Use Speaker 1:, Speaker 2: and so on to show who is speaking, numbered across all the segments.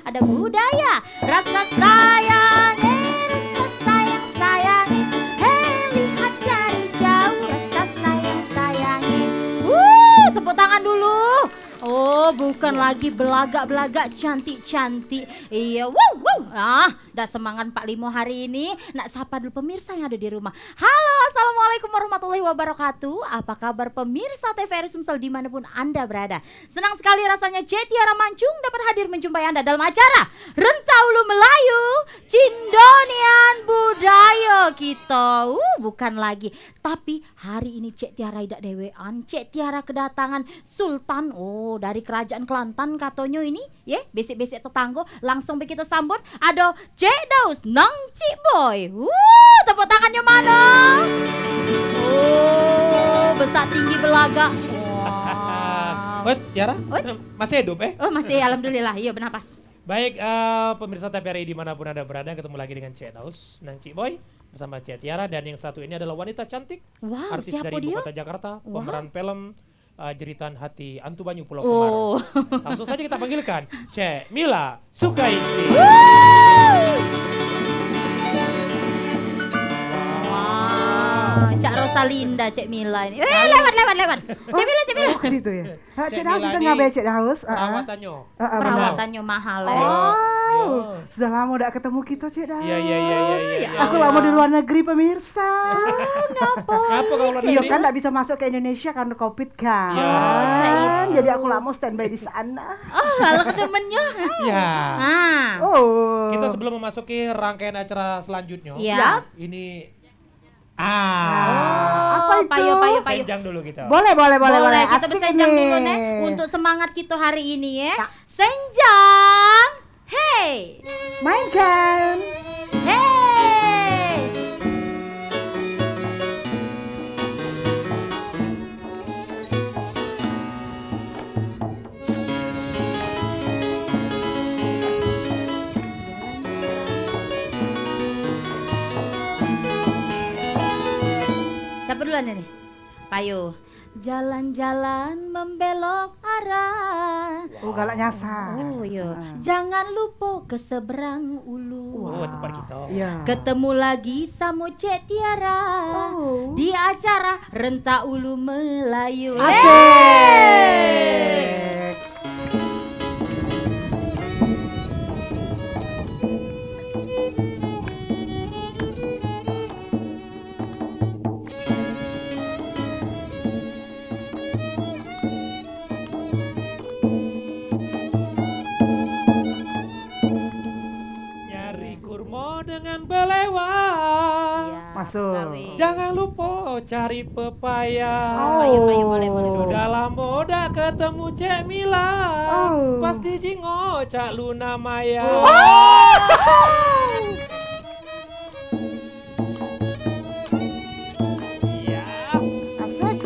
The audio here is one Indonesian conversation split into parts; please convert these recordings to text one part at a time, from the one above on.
Speaker 1: ada budaya. Rasa sayang, rasa sayang sayangi. Hei lihat dari jauh, rasa sayang sayangi. Tepuk tangan dulu. Oh, bukan lagi belagak-belagak cantik-cantik. Iya, dah semangat 45 hari ini. Nak sapa dulu pemirsa yang ada di rumah. Halo, assalamualaikum warahmatullahi wabarakatuh. Apa kabar pemirsa TVRI Sumsel dimanapun Anda berada? Senang sekali rasanya Tiara Mancung dapat hadir menjumpai Anda dalam acara Rentaulu Melayu Cindonian Budaya kita. Bukan lagi, tapi hari ini Tiara tidak dewean. Tiara kedatangan Sultan. Dari kerajaan Kelantan katanya ini, ya, besek-besek tetangga. Langsung begitu sambut, ada Cik Daus nang Cik Boy. Tepuk tangannya mana? Besar tinggi belagak.
Speaker 2: Tiara, masih hidup
Speaker 1: Masih, alhamdulillah, iya bernapas.
Speaker 2: Baik, pemirsa TVRI dimanapun Anda berada, ketemu lagi dengan Cik Daus nang Cik Boy bersama Cik Tiara, dan yang satu ini adalah wanita cantik, artis dari Ibu Kota Jakarta, pemeran film Jeritan Hati Antu Banyu Pulau Kemarau. Langsung saja kita panggilkan Cik Mila Sukaisi.
Speaker 1: Cak Rosalinda, Cik Mila ini. Lewat. Cik Mila.
Speaker 3: Oh, ke situ ya. Cik Daus sudah ngabai Cik Daus.
Speaker 1: Perawatannya mahal
Speaker 3: Sudah lama udah ketemu kita Cik Daus.
Speaker 2: Iya.
Speaker 3: Aku lama di luar negeri pemirsa.
Speaker 2: Ngapa kau luar
Speaker 3: Iya
Speaker 2: negeri?
Speaker 3: kan, nggak bisa masuk ke Indonesia karena COVID kan. Jadi aku lama standby di sana.
Speaker 1: Kalau kedemennya.
Speaker 2: Ya. Kita
Speaker 3: Oh.
Speaker 2: sebelum memasuki rangkaian acara selanjutnya, ini
Speaker 3: apa itu?
Speaker 1: Payo.
Speaker 2: senjang dulu kita.
Speaker 3: Boleh.
Speaker 1: Kita
Speaker 3: Asik
Speaker 1: bersenjang
Speaker 3: ini.
Speaker 1: dulu nih untuk semangat kita hari ini ya. Senjang. Hey.
Speaker 3: Mainkan.
Speaker 1: Hey. Siapa duluan ini? Payo. Jalan-jalan membelok arah.
Speaker 3: Galak nyasar.
Speaker 1: Iya. Jangan lupa ke seberang ulu.
Speaker 2: Tempat kita.
Speaker 3: Iya.
Speaker 1: Ketemu lagi sama Cik Tiara di acara Rentaulu Melayu.
Speaker 3: Asik.
Speaker 2: Nyari kurma dengan belewah.
Speaker 3: Masuk.
Speaker 2: Jangan lupa cari pepaya.
Speaker 1: Payo, boleh.
Speaker 2: Sudah lama dah ketemu Cik Mila. Pasti jingo Cak Luna Maya. Iya.
Speaker 3: Asik.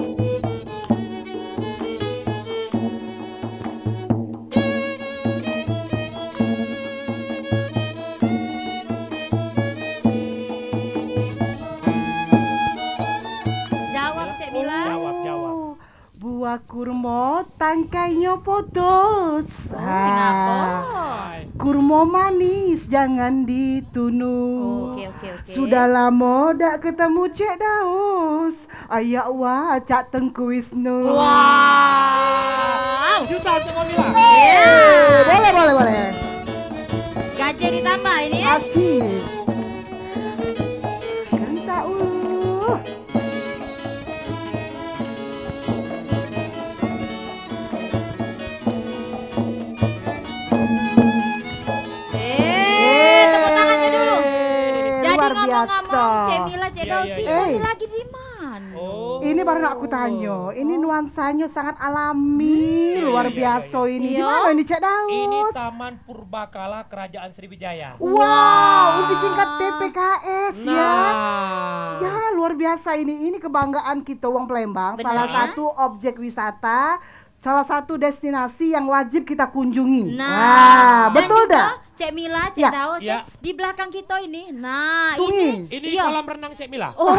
Speaker 1: Jawab Cik Mila.
Speaker 2: Jawab.
Speaker 3: Buah kurma tangkainya putus.
Speaker 1: Kenapa?
Speaker 3: Kurma manis jangan ditunu.
Speaker 1: Oke.
Speaker 3: Sudah lama dak ketemu Cik Daus. Ayak wah Cak Tengku Wisnu.
Speaker 1: Wow.
Speaker 2: Juta untuk Mila.
Speaker 3: Boleh.
Speaker 1: Gaji ditambah ini ya.
Speaker 3: Asik. Genta ulu.
Speaker 1: Tepuk tangannya dulu. Jadi
Speaker 3: Luar
Speaker 1: ngomong-ngomong
Speaker 3: biasa.
Speaker 1: Cik Mila, Cik Daus
Speaker 2: Iya.
Speaker 1: tinggal lagi di mana?
Speaker 3: Ini baru nak aku tanya. Ini nuansanya sangat alami, luar biasa ini. Di mana ini Cik Daus?
Speaker 2: Ini Taman Purbakala Kerajaan Sriwijaya.
Speaker 3: Wow, disingkat TPKS ya.
Speaker 2: Nah.
Speaker 3: Ya, luar biasa ini. Ini kebanggaan kita wong Palembang.
Speaker 1: Benar,
Speaker 3: Salah
Speaker 1: ya?
Speaker 3: satu objek wisata, salah satu destinasi yang wajib kita kunjungi.
Speaker 1: Nah, dan
Speaker 3: betul
Speaker 1: juga
Speaker 3: dah?
Speaker 1: Cek Mila, Cek
Speaker 3: Ya.
Speaker 1: Daus,
Speaker 2: Ya.
Speaker 1: di belakang kita ini. Nah,
Speaker 3: Sungai.
Speaker 2: Ini
Speaker 1: Iya.
Speaker 2: kolam renang Cek Mila.
Speaker 1: Oh,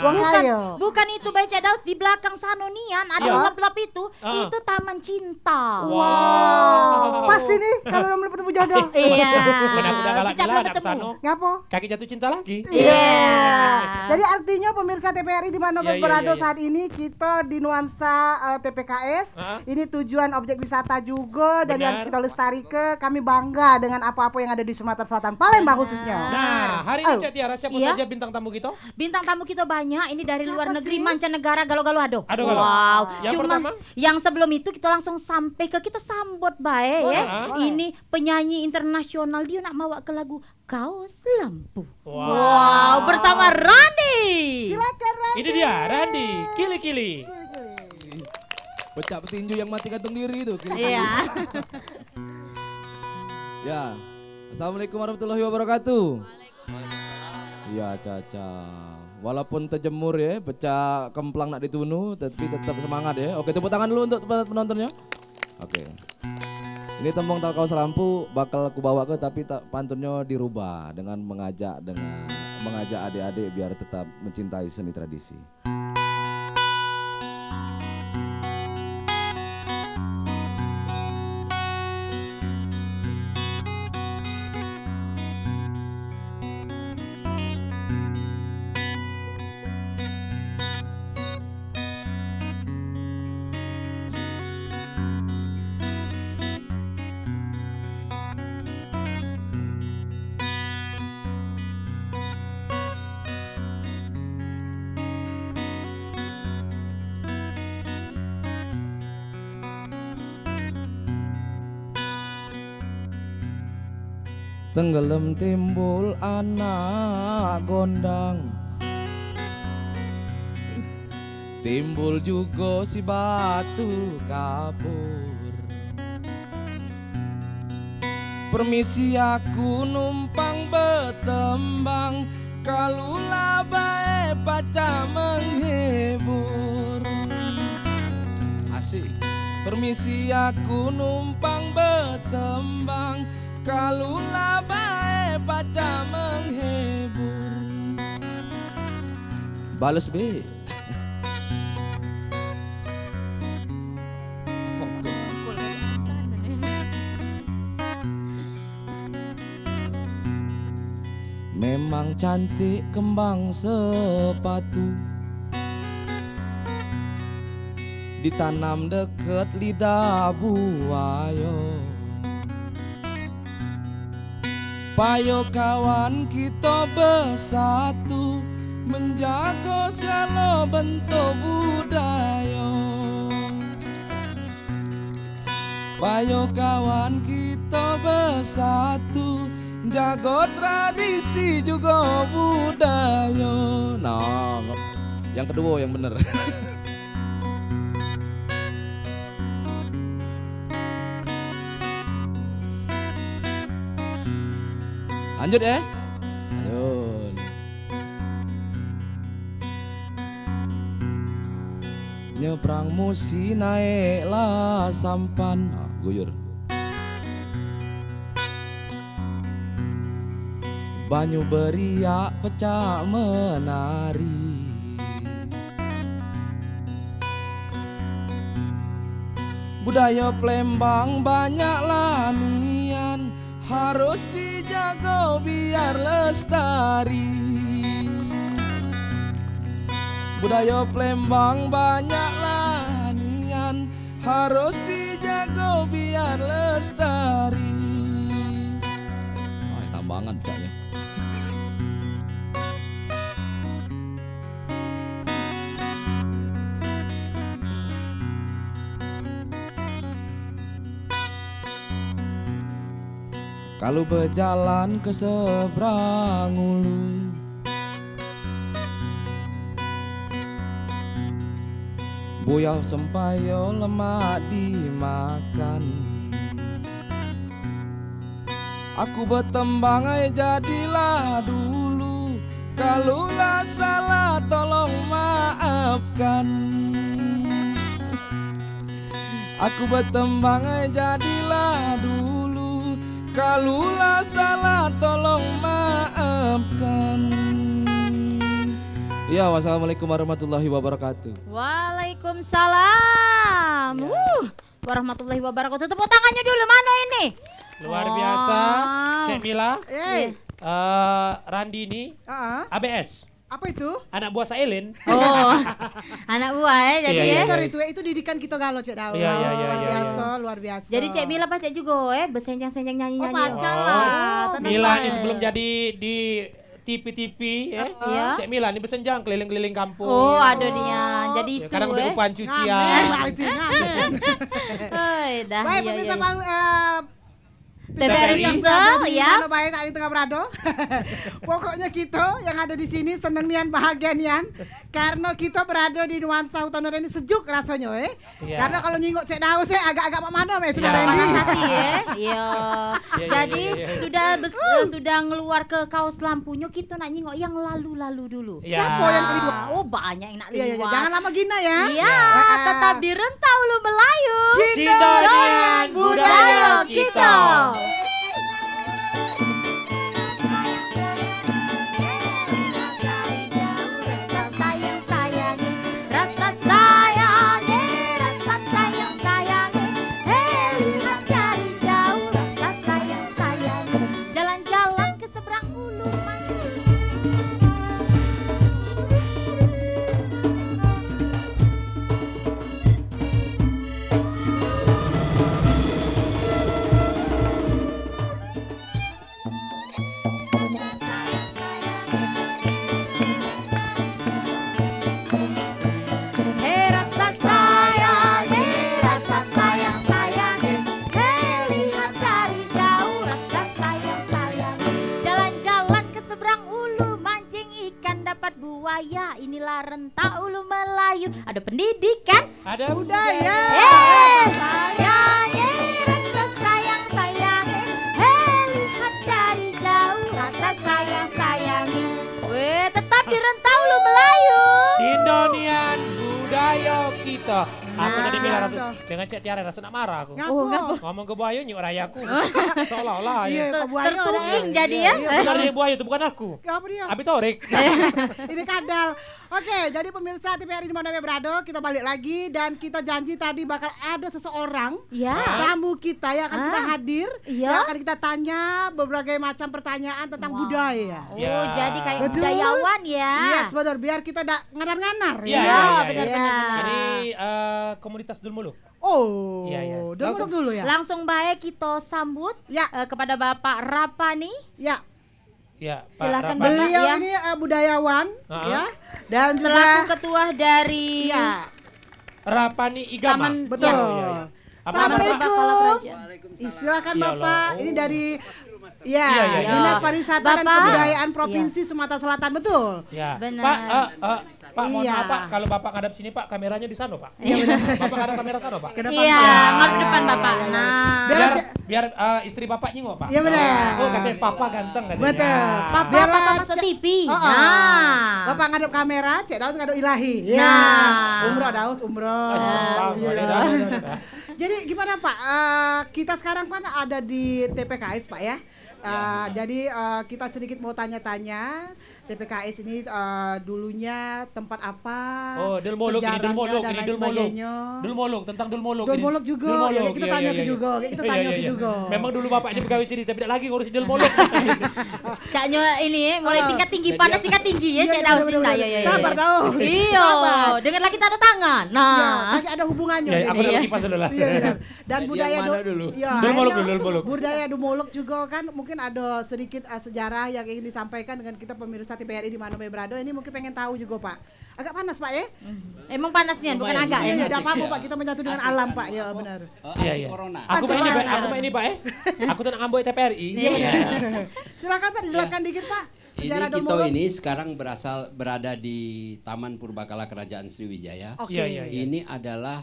Speaker 3: Buang
Speaker 1: bukan,
Speaker 3: air.
Speaker 1: bukan itu Bay Cek Daus, di belakang Sanonian ada
Speaker 2: Iya.
Speaker 1: lap-lap itu taman cinta.
Speaker 2: Wow.
Speaker 3: Pas ini kalau udah bertemu jodoh.
Speaker 1: Iya.
Speaker 2: Udah galak
Speaker 1: Pecah
Speaker 2: Mila,
Speaker 1: belum
Speaker 2: anak
Speaker 1: ketemu.
Speaker 2: Sano.
Speaker 3: Ngapa?
Speaker 2: Kaki jatuh cinta lagi.
Speaker 1: Iya.
Speaker 3: Jadi artinya pemirsa TPRI di mana
Speaker 2: Iya, iya,
Speaker 3: berada
Speaker 2: iya, iya.
Speaker 3: saat ini kita di nuansa TPKS. Ini tujuan objek wisata juga, jadi
Speaker 2: Benar.
Speaker 3: harus kita lestarikan. Kami bangga dengan apa-apa yang ada di Sumatera Selatan, Palembang khususnya.
Speaker 2: Nah, hari ini
Speaker 3: Oh.
Speaker 2: Cek Tiara siapa
Speaker 1: Iya.
Speaker 2: saja bintang tamu kita?
Speaker 1: Bintang tamu kita banyak, ini dari
Speaker 3: Siapa
Speaker 1: luar negeri,
Speaker 3: sih?
Speaker 1: mancanegara, galau-galau aduh.
Speaker 2: Aduh-galau.
Speaker 1: Wow.
Speaker 2: Yang
Speaker 1: Cuma
Speaker 2: pertama?
Speaker 1: yang sebelum itu kita langsung sampai ke kita sambut baik ya.
Speaker 3: boleh.
Speaker 1: Ini penyanyi internasional, dia nak bawa ke lagu Kaos Lampu.
Speaker 2: Wow.
Speaker 1: Bersama Randi.
Speaker 3: Silakan Randy.
Speaker 2: Ini dia Randi, Kili-kili.
Speaker 4: Pecah petinju yang mati gantung diri itu.
Speaker 1: Iya.
Speaker 4: Ya. Assalamualaikum warahmatullahi wabarakatuh. Iya Caca. Walaupun terjemur ya, pecah kemplang nak ditunu, tapi tetap semangat ya. Oke, tepuk tangan dulu untuk penontonnya. Oke. Ini tembang Kaos Lampu bakal aku bawa ke, tapi pantunnya dirubah dengan mengajak adik-adik biar tetap mencintai seni tradisi. Tenggelam timbul anak gondang, timbul juga si batu kapur. Permisi aku numpang betembang, kalula bae paca menghibur. Asik. Permisi aku numpang betembang, kalula bae paca menghibur. Bales be. Memang cantik kembang sepatu, ditanam deket lidah buaya. Payo kawan kita bersatu, menjaga segala bentuk budaya. Payo kawan kita bersatu, jaga tradisi juga budaya. Nah, yang kedua yang bener. Lanjut ya. Lanjut. Nyebrang musi naiklah sampan. Guyur. Banyu beriak pecah menari. Budaya Palembang banyak lanian, harus dijaga biar lestari. Budaya Palembang banyak lanian, harus dijaga biar lestari. Tambangan caknya. Kalau berjalan ke seberang ulu, buyau sempayo lemak dimakan. Aku bertembang jadilah dulu, kalau lah salah tolong maafkan. Aku bertembang jadilah dulu, Kalulah salah tolong maafkan. Ya, wassalamualaikum warahmatullahi wabarakatuh.
Speaker 1: Waalaikumsalam. Warahmatullahi wabarakatuh. Tepuk tangannya dulu, mana ini?
Speaker 2: Luar biasa. Cek Mila, Randi ini ABS.
Speaker 3: Apa itu?
Speaker 2: Anak buah Sailin.
Speaker 1: Oh, anak buah ya jadi
Speaker 2: Iya,
Speaker 1: ya.
Speaker 2: iya.
Speaker 3: Itu didikan kita galau Cek Daus.
Speaker 2: Iya,
Speaker 3: Luar biasa.
Speaker 1: Jadi Cek Mila pas Cek juga bersenjang-senjang nyanyi-nyanyi.
Speaker 3: pacar lah. Tenang
Speaker 2: Mila
Speaker 3: bae.
Speaker 2: ini sebelum jadi di TV ya.
Speaker 1: Iya.
Speaker 2: Cek Mila ini bersenjang keliling-keliling kampung.
Speaker 1: Oh, ada dia. Jadi
Speaker 2: Ya,
Speaker 1: itu
Speaker 2: kadang udah upah cucian.
Speaker 3: Ngamen lah itu, ngamen.
Speaker 1: Dah
Speaker 3: Baik,
Speaker 1: iya
Speaker 3: pemirsa
Speaker 1: iya.
Speaker 3: Bang
Speaker 1: TVRI Sumsel ya.
Speaker 3: Kalau baik tadi tengah berado. Pokoknya kita yang ada di sini seneng nian bahagia nian karena kita berada di nuansa hutan ini sejuk rasanya
Speaker 2: Iya.
Speaker 3: Karena kalau nyingok Cek Daus agak-agak mana itu
Speaker 2: Iya.
Speaker 3: Randy.
Speaker 1: Panas hati ya. Iya.
Speaker 2: Iya,
Speaker 1: Jadi
Speaker 2: iya.
Speaker 1: sudah ngeluar ke kaos lampunya kita nak nyingok yang lalu-lalu dulu.
Speaker 2: Ya.
Speaker 3: Siapa yang kelima?
Speaker 1: Oh, banyak yang nak
Speaker 3: Iya, iya,
Speaker 1: lewat.
Speaker 3: jangan lama gina ya.
Speaker 1: Iya, tetap di Rentau Lu Melayu.
Speaker 2: Cindonian budaya kita.
Speaker 1: Rasa sayang sayangi, rasa sayangi, rasa sayang sayangi. Hei, lihat dari jauh, rasa sayang sayangi. Jalan-jalan ke seberang ulu maju. Hei rasa sayang sayangi. Hei lihat dari jauh, rasa sayang sayangi. Jalan-jalan ke seberang ulu, mancing ikan dapat buaya. Inilah Rentau Ulu Melayu. Ada pendidikan.
Speaker 2: Ada
Speaker 3: Budaya.
Speaker 1: Sayangi, rasa sayang sayangi. Hei lihat dari jauh, rasa sayang sayangi. Weh, tetap di Rentau Ulu Melayu.
Speaker 2: Cindonian budaya kita. Aku
Speaker 1: Nah.
Speaker 2: tadi bilang dengan Cek Tiara rasa nak marah aku.
Speaker 3: Ngapu.
Speaker 1: Oh, ngapa?
Speaker 2: Ngomong ke buaya nyuk rayaku. Seolah-olah
Speaker 3: Iya,
Speaker 2: ya.
Speaker 3: ke buaya
Speaker 1: Tersungking
Speaker 3: orang.
Speaker 1: jadi ya.
Speaker 3: Iya,
Speaker 2: Benar yang buaya itu bukan aku.
Speaker 3: Apa dia?
Speaker 2: Abi Torik.
Speaker 3: Ini kadal. Oke, jadi pemirsa TVRI di mana berado, kita balik lagi dan kita janji tadi bakal ada seseorang
Speaker 1: Ya.
Speaker 3: tamu kita yang akan kita hadir,
Speaker 1: Iya.
Speaker 3: yang akan kita tanya berbagai macam pertanyaan tentang budaya.
Speaker 1: Oh,
Speaker 2: Ya.
Speaker 1: jadi kayak
Speaker 3: Betul.
Speaker 1: budayawan ya.
Speaker 3: Yes, benar. Biar kita nganar-nganar.
Speaker 2: Iya,
Speaker 3: ya.
Speaker 2: iya, iya,
Speaker 1: benar-benar.
Speaker 2: Ini komunitas Dulmuluk.
Speaker 3: Oh,
Speaker 2: Iya, iya.
Speaker 3: udah
Speaker 2: Langsung.
Speaker 3: masuk dulu ya.
Speaker 1: Langsung baik kita sambut
Speaker 3: Ya.
Speaker 1: kepada Bapak Rapani.
Speaker 3: Ya,
Speaker 2: Ya,
Speaker 1: Silakan,
Speaker 2: Rapani.
Speaker 1: Bapak.
Speaker 3: beliau
Speaker 1: ya.
Speaker 3: ini budayawan, ya, dan
Speaker 1: Selaku
Speaker 3: juga
Speaker 1: ketua dari
Speaker 3: ya,
Speaker 2: Rapani Igama.
Speaker 1: Taman
Speaker 3: betul.
Speaker 2: Iya, iya, iya. Apa
Speaker 1: Taman
Speaker 2: nama, Pak?
Speaker 1: Purbakala Kerajaan.
Speaker 3: Silakan
Speaker 2: Ya
Speaker 3: Bapak.
Speaker 2: Allah.
Speaker 3: Ini dari
Speaker 2: Iya, iya, iya.
Speaker 3: Dinas Pariwisata dan
Speaker 1: Bapak.
Speaker 3: Kebudayaan Provinsi Sumatera Selatan, betul.
Speaker 2: Ya.
Speaker 1: Benar.
Speaker 2: Pak, mohon
Speaker 3: Iya.
Speaker 2: maaf Pak, kalau Bapak ngadap sini Pak, kameranya di sana Pak.
Speaker 1: Iya,
Speaker 2: Bapak ngadap kamera sana Pak.
Speaker 3: Ke depan,
Speaker 1: Iya,
Speaker 3: Pak.
Speaker 1: ngadep depan Bapak.
Speaker 3: Iya, iya.
Speaker 1: Nah,
Speaker 3: Biar-
Speaker 2: Biar istri Bapak nyingok Pak.
Speaker 3: Iya, benar.
Speaker 2: Oh, katanya Papa ganteng katanya.
Speaker 3: Betul.
Speaker 1: Papa
Speaker 3: Biar
Speaker 1: Papa
Speaker 3: lah,
Speaker 1: masuk
Speaker 3: Cek.
Speaker 1: TV.
Speaker 3: Oh, oh.
Speaker 1: Nah.
Speaker 3: Bapak ngadep kamera, Cek Daus ngadep ilahi.
Speaker 1: Nah.
Speaker 3: Umroh Daus, umroh.
Speaker 2: Bang,
Speaker 3: Iya.
Speaker 2: dah.
Speaker 3: Jadi gimana Pak? Kita sekarang kan ada di TPKS Pak ya. Jadi kita sedikit mau tanya-tanya TPKS ini dulunya tempat apa?
Speaker 2: Oh, Dulmuluk, ini
Speaker 3: sejarahnya
Speaker 2: Dulmuluk,
Speaker 3: dan
Speaker 2: ini
Speaker 3: lain
Speaker 2: Dulmuluk.
Speaker 3: sebagainya.
Speaker 2: Dulmuluk, tentang Dulmuluk.
Speaker 3: Dulmuluk juga, ya, kita tanya ke juga, kita tanya ke juga.
Speaker 2: Memang dulu Bapak ini pegawai sini, tapi tidak lagi ngurusin Dulmuluk.
Speaker 1: Caknya ini mulai tingkat tinggi, panas tingkat tinggi ya
Speaker 3: Iya,
Speaker 1: Cek
Speaker 3: iya,
Speaker 1: Daus
Speaker 3: bener,
Speaker 1: Cinta.
Speaker 3: bener.
Speaker 1: Ya ya.
Speaker 3: Sabar Daus.
Speaker 1: Iya,
Speaker 3: Sabar.
Speaker 1: dengar lagi tanda tangan.
Speaker 3: Ya,
Speaker 1: Nah.
Speaker 3: lagi ada hubungannya.
Speaker 2: Ya,
Speaker 3: ini.
Speaker 2: aku udah kipas dulu lah.
Speaker 3: Iya, iya. Dan
Speaker 4: Jadi
Speaker 3: budaya
Speaker 4: yang mana dulu?
Speaker 3: Ya,
Speaker 2: Dulmuluk
Speaker 3: ayo
Speaker 2: dulu,
Speaker 3: langsung.
Speaker 2: Dulmuluk.
Speaker 3: Budaya Dulmuluk juga kan mungkin ada sedikit sejarah yang ingin disampaikan dengan kita pemirsa TVRI di mana berado. Ini mungkin pengen tahu juga Pak. Agak panas Pak ya?
Speaker 1: Emang panasnya bukan
Speaker 5: Lumayan,
Speaker 1: agak
Speaker 3: Iya,
Speaker 1: ya.
Speaker 3: iya,
Speaker 5: Asik,
Speaker 3: tidak apa-apa
Speaker 5: ya.
Speaker 3: Pak. Kita menyatu dengan
Speaker 5: Asik,
Speaker 3: alam
Speaker 5: kan?
Speaker 3: Pak. Ya benar.
Speaker 2: Iya,
Speaker 5: Anti
Speaker 2: iya.
Speaker 5: corona.
Speaker 2: Aku mah ini, Pak.
Speaker 1: Anti
Speaker 2: Aku mah ini, Pak. Aku tenang amboy TPRI.
Speaker 1: Iya.
Speaker 3: Silakan Pak dijelaskan dikit Pak.
Speaker 5: Ini
Speaker 3: Sejarah
Speaker 5: kita
Speaker 3: Dulmuluk.
Speaker 5: ini sekarang berada di Taman Purbakala Kerajaan Sriwijaya.
Speaker 3: Oke.
Speaker 2: Iya, iya, iya.
Speaker 5: Ini adalah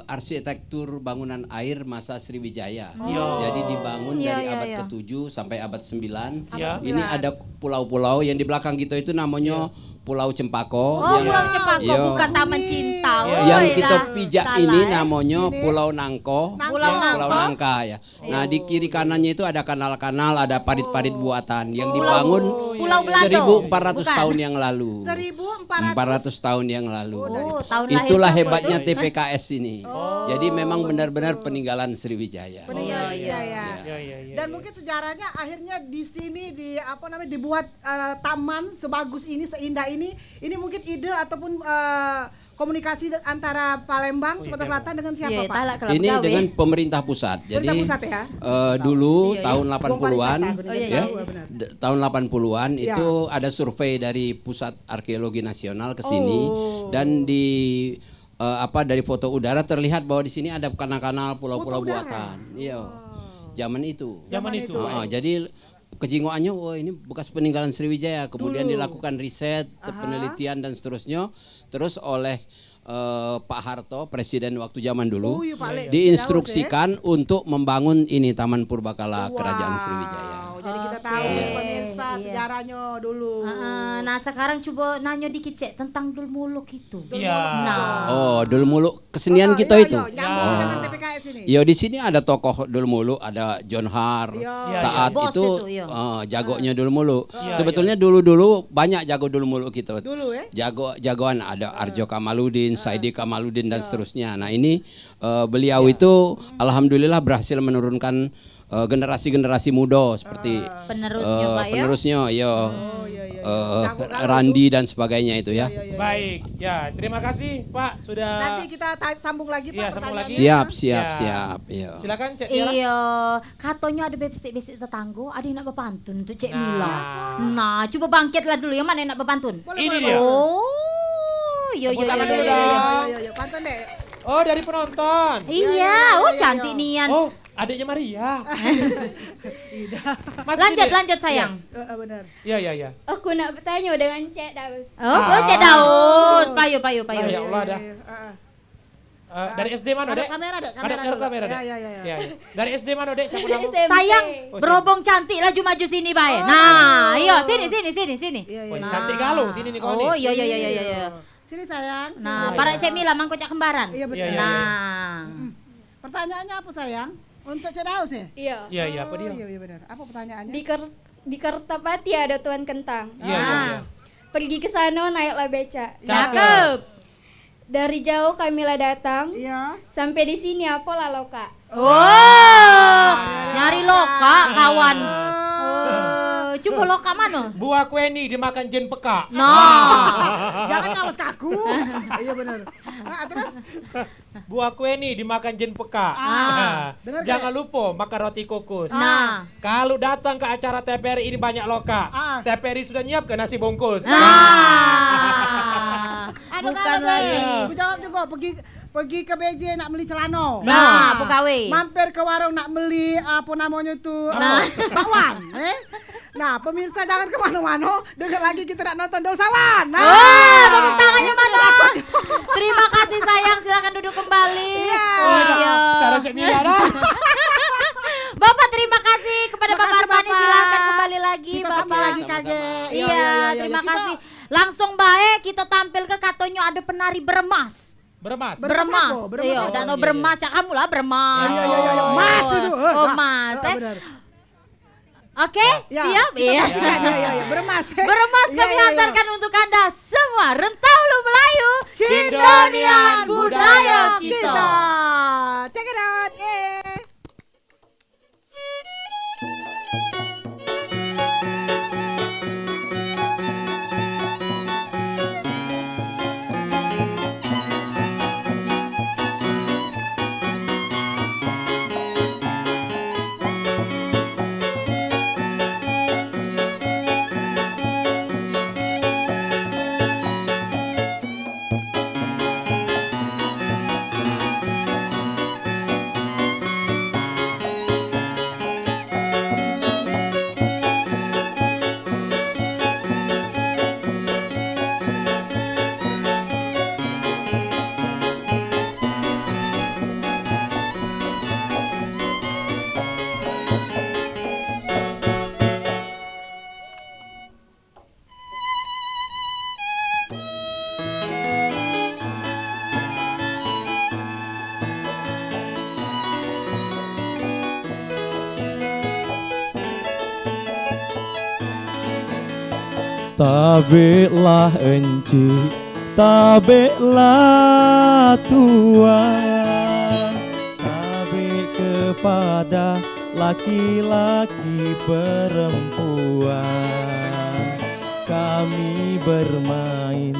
Speaker 5: arsitektur bangunan air masa Sriwijaya.
Speaker 2: Iya.
Speaker 5: Jadi dibangun
Speaker 1: Iya,
Speaker 5: dari
Speaker 1: iya,
Speaker 5: abad
Speaker 1: iya.
Speaker 5: ke-7 sampai abad 9.
Speaker 2: Iya.
Speaker 5: Ini ada pulau-pulau yang di belakang kita itu namanya Pulau Cempako.
Speaker 1: Oh, Pulau Cempako,
Speaker 5: Iya.
Speaker 1: bukan Taman Cinta.
Speaker 3: Yang
Speaker 5: Yang
Speaker 1: Woi,
Speaker 5: kita
Speaker 1: dah.
Speaker 5: pijak
Speaker 1: Salah,
Speaker 5: ini
Speaker 1: eh.
Speaker 5: namanya
Speaker 3: Sini.
Speaker 5: Pulau Nangko.
Speaker 1: Pulau
Speaker 5: Ya,
Speaker 1: Nangko.
Speaker 5: Pulau Nangka ya. Nah, di kiri kanannya itu ada kanal-kanal, ada parit-parit buatan yang dibangun
Speaker 1: Pulau Belado.
Speaker 5: 1400
Speaker 1: Bukan.
Speaker 5: tahun yang lalu.
Speaker 3: 1400.
Speaker 5: 400 tahun yang lalu.
Speaker 1: Tahun lahir
Speaker 5: Itulah
Speaker 1: siapa
Speaker 5: hebatnya
Speaker 1: itu?
Speaker 5: TPKS ini. Jadi memang benar-benar peninggalan Sriwijaya.
Speaker 3: Peninggalan
Speaker 1: Iya,
Speaker 3: Sriwijaya.
Speaker 2: Iya, iya, iya.
Speaker 3: Dan mungkin sejarahnya akhirnya di sini dibuat taman sebagus ini, seindah ini mungkin ide ataupun komunikasi antara Palembang Sumatera Selatan dengan siapa
Speaker 1: Iya,
Speaker 3: Pak?
Speaker 1: talak kelab
Speaker 5: Ini
Speaker 1: gawe.
Speaker 5: dengan pemerintah pusat. Jadi
Speaker 3: Pemerintah pusat ya?
Speaker 5: dulu
Speaker 1: Iya,
Speaker 5: tahun
Speaker 1: iya.
Speaker 5: 80-an
Speaker 3: Bung Wali
Speaker 5: ya.
Speaker 3: tahu, benar.
Speaker 5: Tahun 80-an
Speaker 3: Iya.
Speaker 5: itu ada survei dari Pusat Arkeologi Nasional ke sini dan di dari foto udara terlihat bahwa di sini ada kanal-kanal pulau-pulau
Speaker 3: Foto udara?
Speaker 5: buatan. Iya. Zaman itu.
Speaker 2: Zaman itu.
Speaker 5: Jadi kejingoannya, wah ini bekas peninggalan Sriwijaya. Kemudian dilakukan riset, penelitian dan seterusnya. Terus oleh Pak Harto, presiden waktu zaman dulu,
Speaker 3: Oh, iya, Pak Le.
Speaker 5: diinstruksikan untuk membangun ini Taman Purbakala Kerajaan Sriwijaya.
Speaker 3: Jadi kita tahu
Speaker 1: Oke,
Speaker 3: pemirsa
Speaker 1: iya.
Speaker 3: sejarahnya dulu.
Speaker 1: Nah, sekarang coba nanya dikit, Cek, tentang Dul Muluk itu.
Speaker 2: Iya.
Speaker 1: Nah,
Speaker 5: Oh, Dul Muluk kesenian kita
Speaker 3: Iya,
Speaker 5: itu.
Speaker 3: iya, nyambung dengan TPKS ini.
Speaker 5: Ya di sini ada tokoh Dul Muluk, ada John Har.
Speaker 3: Iya.
Speaker 5: Saat
Speaker 1: Bos
Speaker 5: itu,
Speaker 1: itu, iya.
Speaker 5: jagonya Dul Muluk.
Speaker 2: Iya,
Speaker 5: Sebetulnya dulu-dulu banyak jago Dul Muluk kita.
Speaker 3: Dulu ya.
Speaker 5: Jagoan ada Arjo Kamaludin, Saidi Kamaludin dan seterusnya. Nah ini beliau itu alhamdulillah berhasil menurunkan generasi-generasi muda seperti
Speaker 1: penerusnya, Pak, ya.
Speaker 5: penerusnya, ya
Speaker 3: Oh, iya, iya.
Speaker 5: Randi dan sebagainya itu ya.
Speaker 2: Baik, ya terima kasih Pak sudah.
Speaker 3: Nanti kita sambung lagi Pak
Speaker 2: Iya, sambung
Speaker 3: pertanyaannya.
Speaker 2: lagi.
Speaker 5: Siap.
Speaker 2: Ya.
Speaker 5: Iya.
Speaker 2: Silakan Cek Tiara.
Speaker 1: Iya, katanya ada besek-besek tetangga, ada yang nak berpantun untuk Cek
Speaker 2: Nah.
Speaker 1: Mila. Nah, coba bangkitlah dulu, yang mana yang nak berpantun?
Speaker 3: Boleh,
Speaker 2: Ini
Speaker 3: boleh,
Speaker 2: dia.
Speaker 3: boleh.
Speaker 1: Oh, iya,
Speaker 2: Tepuk
Speaker 1: iya,
Speaker 2: tangan
Speaker 1: iya,
Speaker 2: dulu
Speaker 1: iya, iya.
Speaker 2: dong.
Speaker 3: Iya, pantun deh.
Speaker 2: Oh dari penonton.
Speaker 1: Iya, oh cantik nian.
Speaker 2: Oh adiknya Maria. Mas,
Speaker 1: Lanjut,
Speaker 2: sini.
Speaker 1: lanjut sayang.
Speaker 3: Benar.
Speaker 2: Iya, iya, iya.
Speaker 6: Aku nak bertanya dengan Cik Daus.
Speaker 1: Oh, Cek Daus, payu, payu, payu.
Speaker 2: Ya Allah dah. Dari SD mana,
Speaker 3: Ada
Speaker 2: Dek?
Speaker 3: kamera, Dek.
Speaker 2: Ada kamera, Dek.
Speaker 3: Ya.
Speaker 2: Iya. Dari SD mana, Dek? Siapa
Speaker 6: Dari
Speaker 2: nama?
Speaker 6: SMP.
Speaker 1: Sayang,
Speaker 2: Oh,
Speaker 1: berobong cantik laju maju sini, Bay. Nah, iya, sini.
Speaker 3: Iya,
Speaker 2: Oh,
Speaker 3: iya.
Speaker 2: cantik galuh sini nih kau nih.
Speaker 1: Oh, iya, iya.
Speaker 3: Sini sayang.
Speaker 1: Nah,
Speaker 2: Iya,
Speaker 1: para
Speaker 2: iya.
Speaker 1: Cek Mila mangkocak kembaran.
Speaker 3: Iya, betul.
Speaker 2: Iya, iya.
Speaker 1: Nah,
Speaker 3: Pertanyaannya apa sayang? Untuk Cik Daus ya?
Speaker 6: Iya.
Speaker 2: Iya, iya, apa dia?
Speaker 3: Iya, benar. Apa pertanyaannya?
Speaker 6: Di Kertapati ada Tuan Kentang.
Speaker 2: Iya, iya, iya.
Speaker 6: Pergi ke sana naiklah beca.
Speaker 1: cakep.
Speaker 6: Dari jauh kamilah datang.
Speaker 3: Iya.
Speaker 6: Sampai di sini apa lalau Kak?
Speaker 1: Oh, nyari loka kawan. Oh, coba loka mana?
Speaker 2: Buah kue ini dimakan jen peka.
Speaker 1: Nah,
Speaker 3: Jangan ngawas kaku. Iya benar. Terus
Speaker 2: Buah kue ini dimakan jen peka.
Speaker 3: Dengar,
Speaker 2: Jangan lupa makan roti kukus.
Speaker 1: nah,
Speaker 2: Kalau datang ke acara TPRI ini banyak loka. TPRI sudah nyiapkan nasi bungkus.
Speaker 1: nah, bukan lagi.
Speaker 3: Aku jawab juga pergi ke BJ nak beli celana.
Speaker 1: Nah, pegawai.
Speaker 3: Mampir ke warung nak beli apa namanya tuh bakwan, Nah, pemirsa jangan kemana-mana, dengar lagi kita nak nonton Dol Sawan. Nah.
Speaker 1: Oh, tepuk tangannya mana? Terima kasih sayang, silakan duduk kembali. Iya.
Speaker 2: Cara Cek Mila dah.
Speaker 1: Bapak terima kasih kepada
Speaker 3: Terima
Speaker 1: Bapak
Speaker 3: kasih,
Speaker 1: Armani,
Speaker 3: Bapak.
Speaker 1: silakan kembali lagi
Speaker 3: Kita
Speaker 1: Bapak.
Speaker 3: sambung lagi
Speaker 5: Sama-sama.
Speaker 3: Kage.
Speaker 1: Iya, terima kasih. Langsung baik kita tampil ke katonyo ada penari beremas.
Speaker 2: Beremas.
Speaker 3: Beremas apa? Beremas
Speaker 1: Iya,
Speaker 3: apa?
Speaker 1: udah tahu
Speaker 2: Iya,
Speaker 1: beremas ya kamu lah beremas.
Speaker 3: Iya, iya, iya. Mas itu.
Speaker 1: Oh, mas.
Speaker 3: Benar.
Speaker 1: Oke,
Speaker 3: Ya,
Speaker 1: siap?
Speaker 3: kita
Speaker 1: Iya.
Speaker 3: saksikan. Iya. Beremas.
Speaker 1: Beremas
Speaker 3: Iya,
Speaker 1: kami
Speaker 3: iya, iya.
Speaker 1: antarkan untuk Anda semua Rentaulu Melayu
Speaker 2: Cindonian
Speaker 1: budaya kita.
Speaker 3: Check it out. Yeah.
Speaker 7: tabeklah encik, tabeklah tuan, tabek kepada laki-laki perempuan. Kami bermain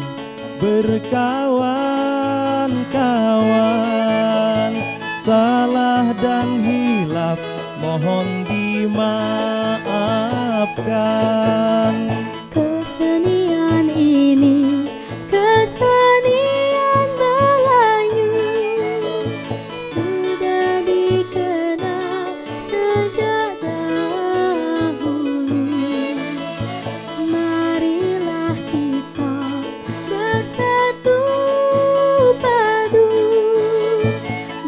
Speaker 7: berkawan-kawan, salah dan hilaf mohon dimaafkan.
Speaker 6: Kesenian ini kesenian Melayu, sudah dikenal sejak dahulu. Marilah kita bersatu padu,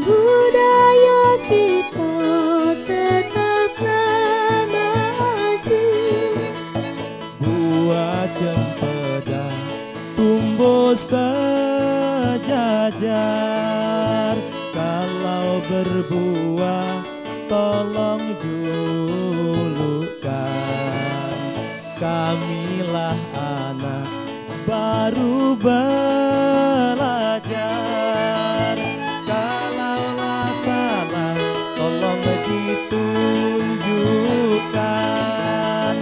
Speaker 6: budaya kita tetaplah maju.
Speaker 7: Buah cempeda tumbuh sejajar, kalau berbuah tolong julukan. Kamilah anak baru belajar, kalaulah salah tolong ditunjukkan.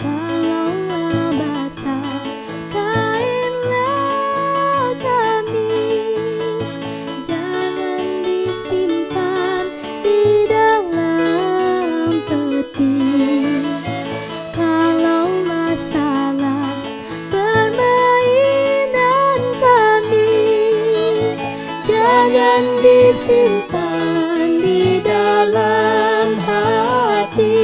Speaker 6: Kalaulah basah kainlah kami, jangan disimpan di dalam peti. Kalaulah salah permainan kami, jangan disimpan di dalam hati.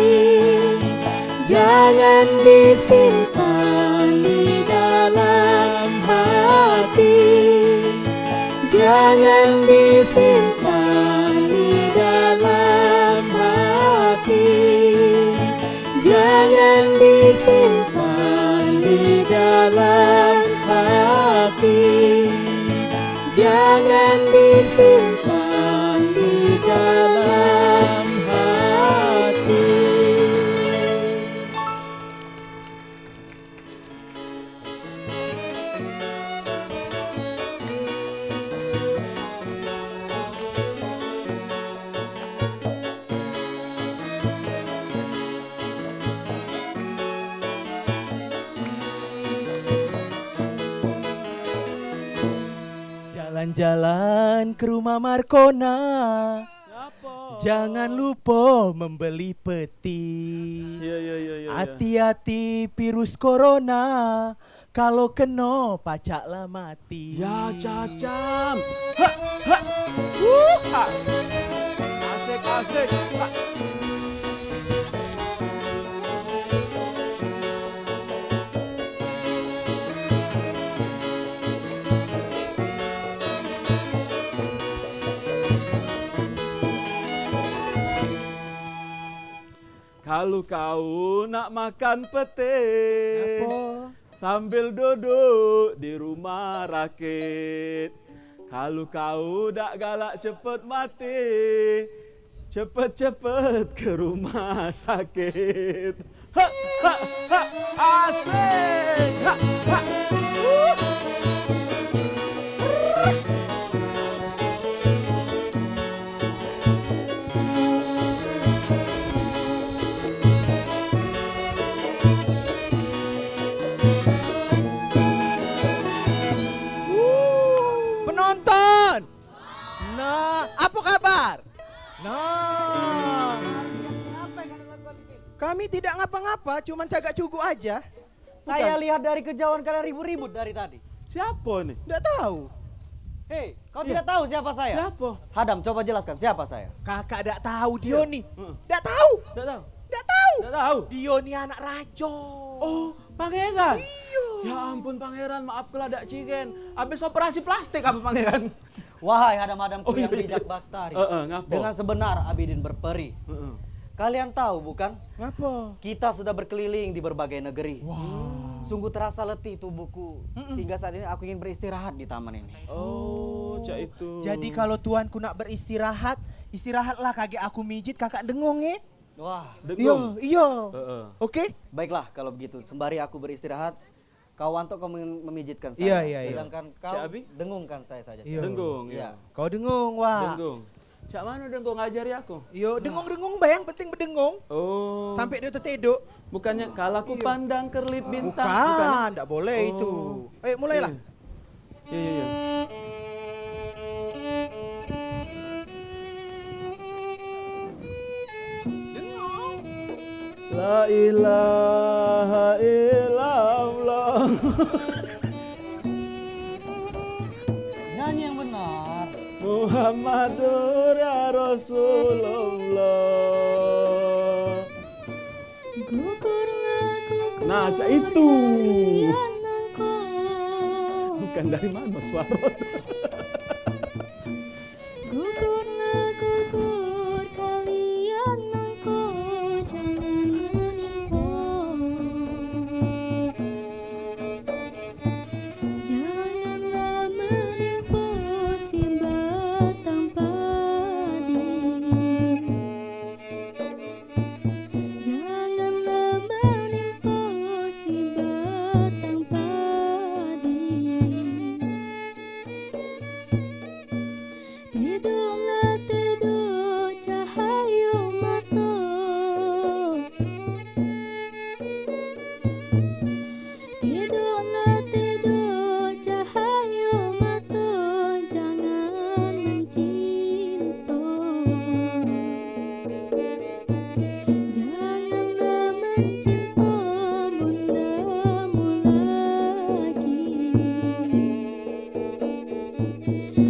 Speaker 6: Jangan disimpan di dalam hati. Jangan disimpan di dalam hati. Jangan disimpan di dalam hati. Jangan disimpan di dalam hati.
Speaker 7: Jalan-jalan ke rumah Markona, jangan lupa membeli peti. Hati-hati virus corona, kalau kena pacaklah mati.
Speaker 8: Ya cacam. Asik. Kalau kau nak makan pete, sambil duduk di rumah rakit. Kalau kau dak galak cepet mati, cepet-cepet ke rumah sakit. Asik.
Speaker 7: Penonton, nah apa kabar? Nah, kami tidak ngapa-ngapa, cuma cagak cukup aja.
Speaker 9: Saya lihat dari kejauhan kalian ribut-ribut dari tadi.
Speaker 8: Siapa nih?
Speaker 7: Tidak tahu.
Speaker 9: Hei, kau tidak tahu siapa saya?
Speaker 8: Siapa?
Speaker 9: Hadam, coba jelaskan siapa saya.
Speaker 7: Kakak tidak tahu Dioni. Tidak tahu.
Speaker 8: Tidak tahu.
Speaker 7: Tidak tahu.
Speaker 8: Tidak tahu.
Speaker 7: Dioni anak rajo.
Speaker 8: Oh, pangeran.
Speaker 7: Iya.
Speaker 8: Ya ampun pangeran, maaf kalau ada cigen. Habis operasi plastik apa pangeran?
Speaker 9: Wahai hadam-hadamku yang
Speaker 8: iya.
Speaker 9: bijak bastari.
Speaker 8: Ngapo?
Speaker 9: Dengan sebenar Abidin berperi. Kalian tahu bukan?
Speaker 7: Ngapa?
Speaker 9: Kita sudah berkeliling di berbagai negeri. Sungguh terasa letih tubuhku. Hingga saat ini aku ingin beristirahat di taman ini.
Speaker 8: Oh, cak itu.
Speaker 7: Jadi kalau tuanku nak beristirahat, istirahatlah kakek aku mijit, kakak dengong ya.
Speaker 9: Wah,
Speaker 7: Iya, iya. Oke?
Speaker 9: baiklah kalau begitu. Sembari aku beristirahat, Kau Wanto kau memijitkan saya.
Speaker 7: Iya, iya, iya.
Speaker 9: Sedangkan kau
Speaker 8: Cik Abi?
Speaker 9: dengungkan saya saja.
Speaker 7: Iya.
Speaker 8: Dengung,
Speaker 9: Iya.
Speaker 8: ya.
Speaker 7: Kau dengung, wah.
Speaker 8: Dengung. Cak mana dengung ngajari aku?
Speaker 7: Yo, dengung-dengung bayang penting berdengung.
Speaker 8: Oh.
Speaker 7: Sampai dia terteduk.
Speaker 8: Bukannya kalau aku
Speaker 7: Iya.
Speaker 8: pandang kerlip bintang.
Speaker 7: Bukan, enggak boleh
Speaker 8: Oh.
Speaker 7: itu. Mulailah.
Speaker 8: Iya, iya, iya. La ilaha illallah.
Speaker 9: Nyanyi yang benar.
Speaker 8: Muhammadur ya Rasulullah. Nah, cak itu. Bukan dari mana suara.
Speaker 6: Gugurlah gugur kalian nangko, jangan menimpo. Janganlah menimpo si batang padi. Janganlah menimpo si batang padi. Tidurlah tidur cahaya mata. Tidurlah tidur cahaya mata. Jangan mencinta. Janganlah mencinta bundamu lagi.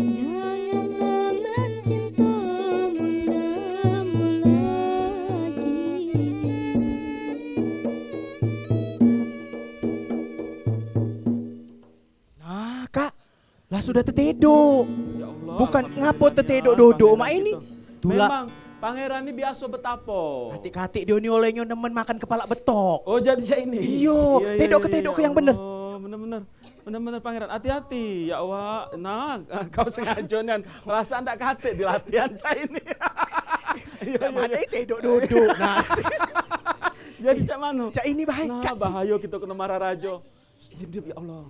Speaker 6: Janganlah mencinta bundamu lagi.
Speaker 7: Nah, Kak. Lah sudah terteduk.
Speaker 8: Ya Allah.
Speaker 7: Bukan
Speaker 8: alhamdulillah
Speaker 7: ngapo terteduk
Speaker 8: ya,
Speaker 7: duduk
Speaker 8: pangeran
Speaker 7: mak ini.
Speaker 8: gitu.
Speaker 7: Tulah.
Speaker 8: Memang pangeran ini biasa betapo.
Speaker 7: Katik-katik dia ni olehnya nemen makan kepala betok.
Speaker 8: Oh jadi cak ini.
Speaker 7: Iyo, teduk ke teduk ke yang bener.
Speaker 8: Oh bener-bener pangeran. Hati-hati ya Allah. Nah kau sengaja nih. Perasaan tak katik di latihan cak ini. Iya,
Speaker 7: Mana teduk duduk. Nah,
Speaker 8: Jadi cak mano?
Speaker 7: cak ini baik
Speaker 8: Nah
Speaker 7: Kak.
Speaker 8: bahaya kita kena marah rajo. Diam ya Allah.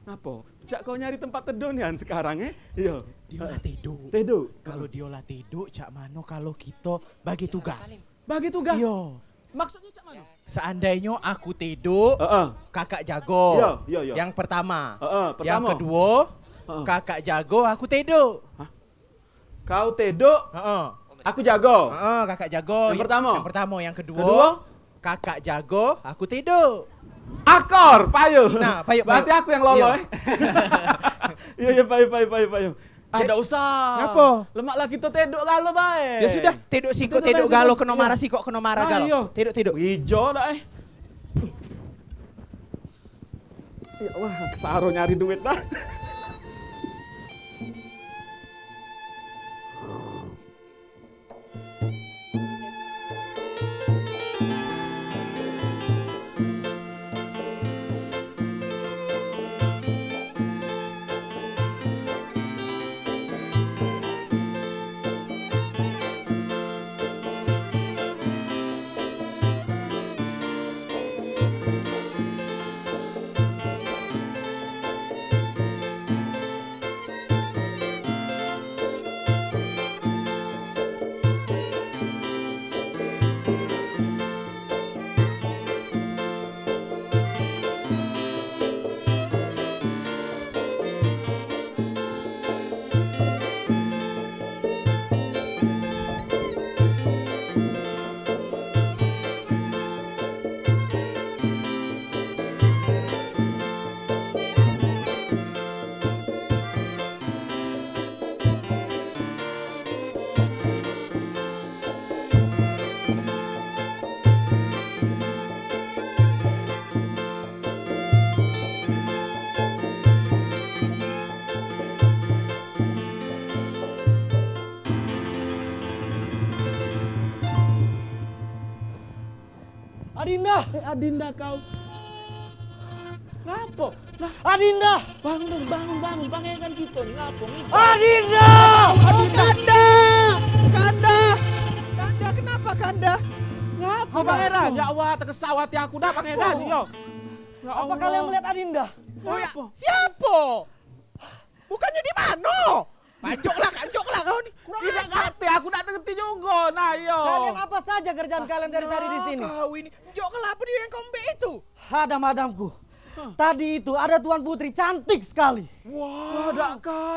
Speaker 8: Ngapo? Cak kau nyari tempat teduh nih sekarang Iya.
Speaker 7: Dia lah teduk.
Speaker 8: Teduh.
Speaker 7: Kalau dia lah teduk, cak mano kalau kita bagi tugas.
Speaker 8: Bagi tugas.
Speaker 7: Iyo.
Speaker 8: Maksudnya cak mano?
Speaker 7: Seandainya aku teduk, kakak jago.
Speaker 8: Iya.
Speaker 7: Yang pertama.
Speaker 8: Pertama.
Speaker 7: Yang kedua, kakak jago, aku teduk.
Speaker 8: Kau teduk,
Speaker 7: Heeh.
Speaker 8: aku jago.
Speaker 7: Kakak jago.
Speaker 8: Yang pertama?
Speaker 7: Yang pertama, yang kedua.
Speaker 8: Kedua?
Speaker 7: Kakak jago, aku teduk.
Speaker 8: Akor, payu.
Speaker 7: Nah, payu.
Speaker 8: Berarti aku yang lolo
Speaker 7: Iya.
Speaker 8: Iya, payu. Ada usah.
Speaker 7: Ngapa?
Speaker 8: Lemak lagi tu teduk galo bae.
Speaker 7: Ya sudah, teduk sikok, teduk galo, kena marah sikok, kena marah galo.
Speaker 8: Ayo.
Speaker 7: Teduk.
Speaker 8: Ijo dah Ya wah, kesaro nyari duit dah.
Speaker 9: Adinda,
Speaker 8: Adinda kau. Ngapo? Lah,
Speaker 9: Adinda,
Speaker 8: bangun, pangeran kita nih ngapo nih?
Speaker 9: Adinda.
Speaker 7: Oh, Kanda! Kanda! Kanda, kenapa Kanda?
Speaker 8: Ngapo pangeran? Ya Allah, terkesawati aku dah pangeran. Yo. Ya
Speaker 9: Apa
Speaker 8: Allah.
Speaker 9: kalian melihat Adinda?
Speaker 7: Oh ya, siapa? Bukannya di mana? Panjoklah kau nih. Kurang
Speaker 8: Tidak
Speaker 7: ajar.
Speaker 8: ngerti, aku tidak ngerti juga. Nah, yo.
Speaker 9: Kalian apa saja kerjaan kalian dari tadi di sini?
Speaker 7: Kau ini, Joklah apa dia yang kombe itu?
Speaker 9: Hadam-hadamku. Tadi itu ada Tuan Putri cantik sekali.
Speaker 8: Wah,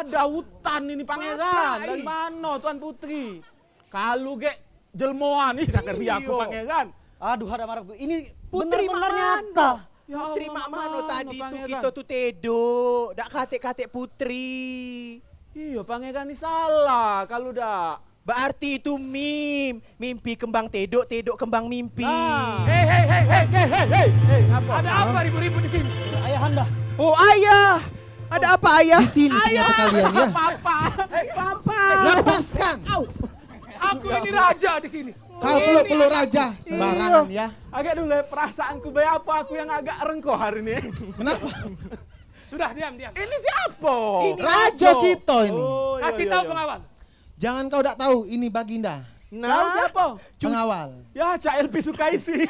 Speaker 8: ada hutan ini pangeran.
Speaker 7: Apa,
Speaker 8: Dari
Speaker 7: ih?
Speaker 8: mana Tuan Putri? Kalau ge jelmoan nih tak ngerti aku
Speaker 7: Iyo.
Speaker 8: pangeran.
Speaker 9: Aduh, hadam-hadamku. Ini
Speaker 7: Putri
Speaker 9: benar-benar
Speaker 7: Mak
Speaker 9: nyata.
Speaker 8: Ya
Speaker 7: Putri
Speaker 8: Allah,
Speaker 7: mak mano
Speaker 8: mano,
Speaker 7: tadi itu
Speaker 8: pangeran.
Speaker 7: kita tuh tedo. Dak katik-katik putri.
Speaker 8: Iya, pangeran ini salah kalau dak.
Speaker 7: Berarti itu mimpi kembang tedok, tedok kembang mimpi.
Speaker 8: Nah.
Speaker 2: Hei,
Speaker 8: Ngapa?
Speaker 2: ada apa ribut-ribut di sini?
Speaker 9: Ayahanda.
Speaker 7: Oh ayah, ada apa ayah?
Speaker 10: Di sini ternyata kalian ya.
Speaker 8: Papa. Papa.
Speaker 10: Lepaskan.
Speaker 2: Aku ini raja di sini.
Speaker 10: Kau peluk-peluk raja sembarangan ya.
Speaker 8: Agak dulu perasaanku baik apa aku yang agak rengkoh hari ini.
Speaker 10: Kenapa?
Speaker 2: Sudah diam.
Speaker 8: Ini siapa?
Speaker 7: Ini
Speaker 10: Raja kita ini.
Speaker 8: Oh, iya,
Speaker 2: Kasih
Speaker 8: iya,
Speaker 2: tahu
Speaker 8: iya.
Speaker 2: pengawal.
Speaker 10: Jangan kau tak tahu ini Baginda.
Speaker 8: Tahu
Speaker 7: Nah,
Speaker 8: siapa?
Speaker 10: Pengawal.
Speaker 8: Ya, Cak Elpi Sukaisi.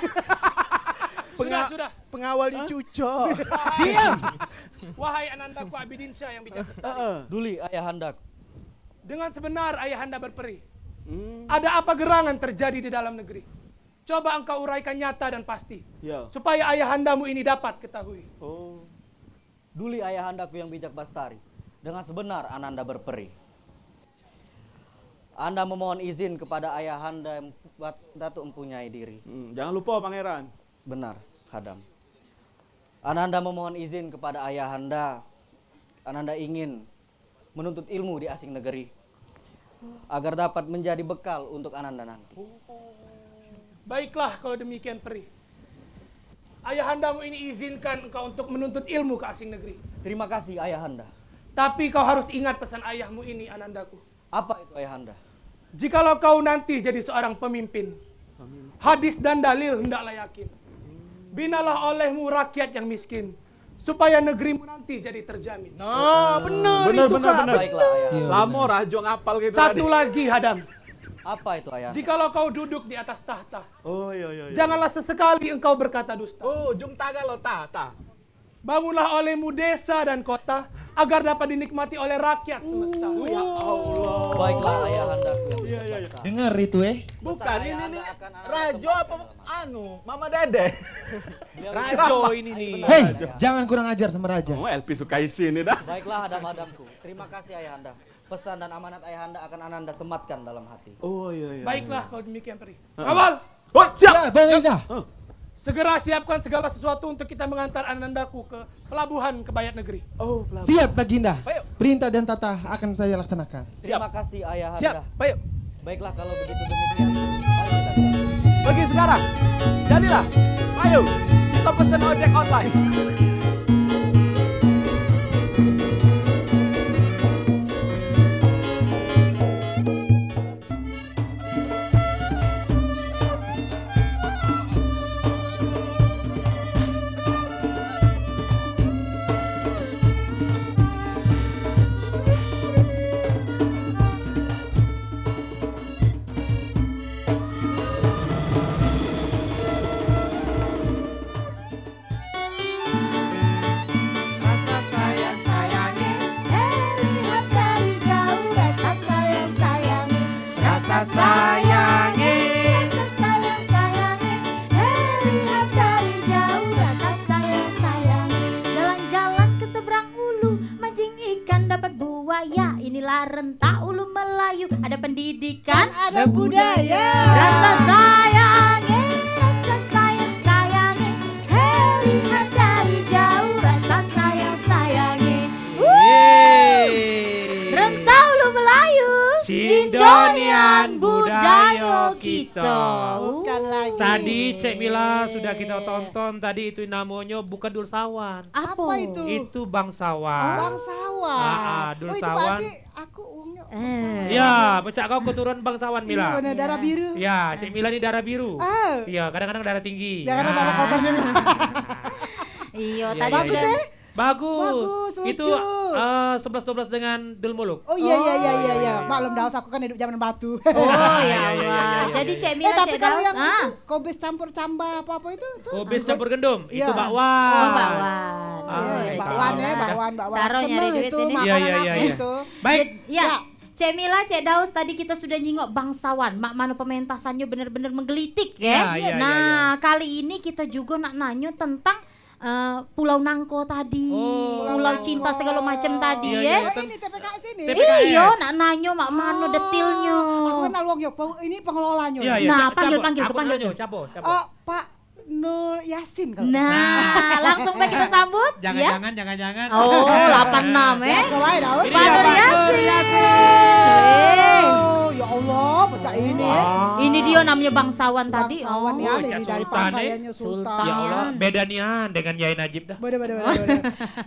Speaker 2: Sudah.
Speaker 7: pengawal di cuco.
Speaker 10: Diam.
Speaker 2: Wahai Anandaku Abidinsyah yang bijak bestari.
Speaker 8: Heeh.
Speaker 9: Duli ayahanda.
Speaker 2: Dengan sebenar ayahanda berperi.
Speaker 8: Hmm.
Speaker 2: Ada apa gerangan terjadi di dalam negeri? Coba engkau uraikan nyata dan pasti.
Speaker 8: Ya.
Speaker 2: Supaya ayahandamu ini dapat ketahui.
Speaker 8: Oh.
Speaker 9: Duli ayahandaku yang bijak bastari. Dengan sebenar Ananda berperi. Anda memohon izin kepada ayahanda yang Datuk mempunyai diri.
Speaker 8: Jangan lupa pangeran.
Speaker 9: Benar, Hadam. Ananda memohon izin kepada ayahanda. Ananda ingin menuntut ilmu di asing negeri. Agar dapat menjadi bekal untuk Ananda nanti.
Speaker 2: Baiklah kalau demikian peri. Ayahandamu ini izinkan engkau untuk menuntut ilmu ke asing negeri.
Speaker 9: Terima kasih ayahanda.
Speaker 2: Tapi kau harus ingat pesan ayahmu ini Anandaku.
Speaker 9: Apa itu ayahanda?
Speaker 2: Jikalau kau nanti jadi seorang pemimpin, hadis dan dalil hendaklah yakin. Binalah olehmu rakyat yang miskin, supaya negerimu nanti jadi terjamin.
Speaker 7: Nah, benar
Speaker 8: Benar,
Speaker 7: itu
Speaker 8: benar,
Speaker 7: Kak.
Speaker 8: benar.
Speaker 9: Baiklah ayahanda.
Speaker 8: Lamo rajo ngapal gitu
Speaker 2: Satu
Speaker 8: tadi.
Speaker 2: lagi Hadam,
Speaker 9: Apa itu ayahanda?
Speaker 2: jikalau kau duduk di atas tahta,
Speaker 8: Oh iya iya. iya.
Speaker 2: janganlah sesekali engkau berkata dusta.
Speaker 8: Oh, jung taga lo ta.
Speaker 2: Bangunlah olehmu desa dan kota, agar dapat dinikmati oleh rakyat semesta.
Speaker 8: Ya Allah.
Speaker 9: Baiklah ayahandaku yang
Speaker 8: Iya,
Speaker 9: bijak
Speaker 8: iya, iya.
Speaker 9: bastari.
Speaker 10: Dengar itu
Speaker 8: Bukan ini
Speaker 9: Ayahanda
Speaker 8: nih
Speaker 9: akan anak
Speaker 8: rajo
Speaker 9: tempat
Speaker 8: apa
Speaker 9: dalam hati.
Speaker 8: anu, Mama Dede.
Speaker 7: Rajo ini nih.
Speaker 10: Hei, jangan kurang ajar sama raja.
Speaker 8: Oh, Elpi Sukaisi ini dah.
Speaker 9: Baiklah hadam-hadamku. Terima kasih ayahanda. Pesan dan amanat ayahanda akan Ananda sematkan dalam hati.
Speaker 8: Oh iya iya.
Speaker 2: Baiklah kalau demikian peri. Awal,
Speaker 8: Oh,
Speaker 10: Ya,
Speaker 8: siap.
Speaker 10: Baginda.
Speaker 2: segera siapkan segala sesuatu untuk kita mengantar Anandaku ke pelabuhan ke Bayat Negeri.
Speaker 8: Oh,
Speaker 10: Siap Baginda.
Speaker 7: Ayo.
Speaker 10: Perintah dan tata akan saya laksanakan.
Speaker 9: Terima kasih ayahanda.
Speaker 7: Siap, ayo.
Speaker 9: Baiklah kalau begitu demikian. Mari kita ke sana.
Speaker 8: pergi sekarang. Jadilah. Ayo, kita pesen ojek online.
Speaker 1: Rasa sayang sayangi, lihat dari jauh. Rasa sayang sayangi, rasa sayangi, rasa sayang sayangi, lihat dari jauh. Rasa sayang sayangi, jalan-jalan ke seberang ulu, mancing ikan dapat buaya. Inilah rentak ulu Melayu, ada pendidikan, ada budaya. Rasa sayangi, rasa sayang sayangi, lihat dari jauh. Rasa sayang sayangi, rentau ulu Melayu, Cindonian budaya kita.
Speaker 3: Bukan lagi.
Speaker 2: Tadi Cek Mila sudah kita tonton, tadi itu namanya bukan dulsawan.
Speaker 3: Apa itu?
Speaker 2: Itu bangsawan.
Speaker 3: Bangsawan.
Speaker 2: Dul
Speaker 3: Oh, itu
Speaker 2: sawan.
Speaker 3: berarti aku ungu.
Speaker 2: Ya, becak kau keturunan bangsawan
Speaker 3: Iya
Speaker 2: Mila.
Speaker 3: benar darah biru.
Speaker 2: Ya, Cek Mila ini darah biru.
Speaker 3: Ah.
Speaker 2: Iya, kadang-kadang darah tinggi.
Speaker 3: Jangan ada
Speaker 2: Ya.
Speaker 3: darah kotor juga.
Speaker 1: Iya,
Speaker 2: Iya,
Speaker 1: tadi
Speaker 2: iya,
Speaker 1: sudah
Speaker 2: iya. Bagus.
Speaker 3: Bagus, lucu.
Speaker 2: Itu 11-12 dengan Dul Muluk.
Speaker 3: Oh iya. Maklum Daus, aku kan hidup zaman batu.
Speaker 1: Oh ya
Speaker 2: iya,
Speaker 1: Allah.
Speaker 2: iya.
Speaker 1: Jadi Cek Mila,
Speaker 3: Tapi
Speaker 1: Cek
Speaker 3: kalau
Speaker 1: Daus,
Speaker 3: yang itu, kobis campur camba apa itu?
Speaker 2: Kobis campur gendum,
Speaker 3: Iya.
Speaker 2: itu bakwan.
Speaker 1: Oh, bakwan.
Speaker 2: Ah,
Speaker 1: Iya,
Speaker 3: bakwan
Speaker 1: Cek
Speaker 3: ya,
Speaker 1: Mila.
Speaker 3: bakwan.
Speaker 1: Saro
Speaker 3: Seneng
Speaker 1: nyari duit
Speaker 3: itu,
Speaker 1: ini.
Speaker 3: makanan
Speaker 2: Iya,
Speaker 3: apa
Speaker 2: iya.
Speaker 3: itu.
Speaker 2: Baik.
Speaker 1: Ya. Cek Mila, Cek Daus, tadi kita sudah nyingok bangsawan, mak mano pementasannya benar-benar menggelitik ya.
Speaker 2: Iya, iya,
Speaker 1: Nah, kali ini kita juga nak nanyo tentang Pulau Nangko tadi, Pulau Cinta segala macam tadi
Speaker 2: Iya,
Speaker 1: ya.
Speaker 2: iya.
Speaker 3: Oh, ini TPKS ini.
Speaker 2: TPKS.
Speaker 1: Iya, nak nanyo mak mano detilnya.
Speaker 3: Aku kenal wong yo, ini pengelolanya.
Speaker 2: Iya, iya.
Speaker 1: Nah,
Speaker 2: Siapa-
Speaker 1: panggil,
Speaker 2: siapa
Speaker 1: kepanggil.
Speaker 2: namanya? Siapa?
Speaker 3: Oh, Pak Nur Yasin kalau.
Speaker 1: Nah, langsung baik kita sambut ya.
Speaker 2: Jangan.
Speaker 1: Oh, 86
Speaker 3: Biasa wae, Daus.
Speaker 2: Ini
Speaker 1: Pak Nur
Speaker 2: Pak
Speaker 1: Yasin.
Speaker 3: Oh, ya Allah, pecah ini ya.
Speaker 1: Ini dia namanya bangsawan tadi.
Speaker 3: Bangsawan
Speaker 1: Oh,
Speaker 3: ya,
Speaker 2: Oh,
Speaker 3: ini
Speaker 2: Cak
Speaker 3: dari
Speaker 2: Sultan,
Speaker 3: pakaiannya Sultan.
Speaker 1: Sultan.
Speaker 2: Ya Allah,
Speaker 1: Yan.
Speaker 2: beda nian dengan Yai Najib dah.
Speaker 3: Bener.